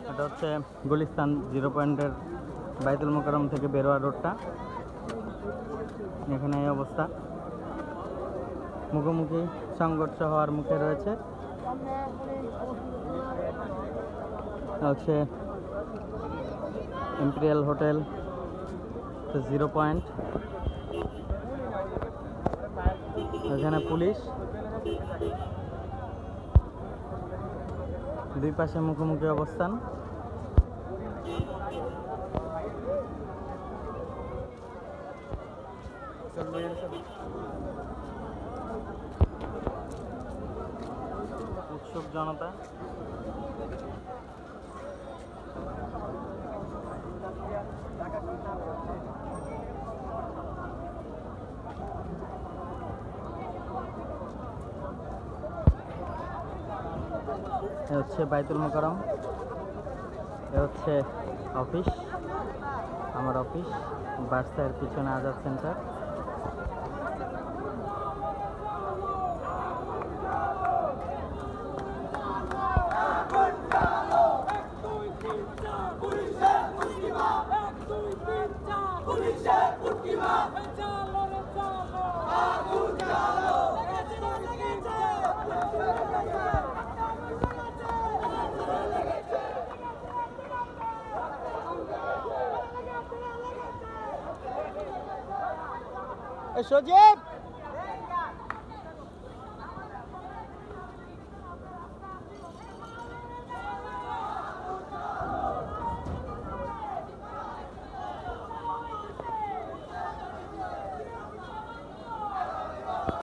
এটা হচ্ছে গুলিস্তান 0 পয়েন্টের বাইতুল মোকাররম থেকে বেরোয়া রোডটা। এখানে এই অবস্থা, মুখোমুখি সংঘর্ষ হওয়ার মুখে রয়েছে। হচ্ছে ইম্পেরিয়াল হোটেল, 0 পয়েন্ট। এখানে পুলিশ, দুই পাশে মুখোমুখি অবস্থান। উৎসুক জনতা। এ হচ্ছে বাইতুল মোকাররম, এ হচ্ছে অফিস, আমার অফিস, বার্সার পিছনে আজাদ সেন্টার। সজীব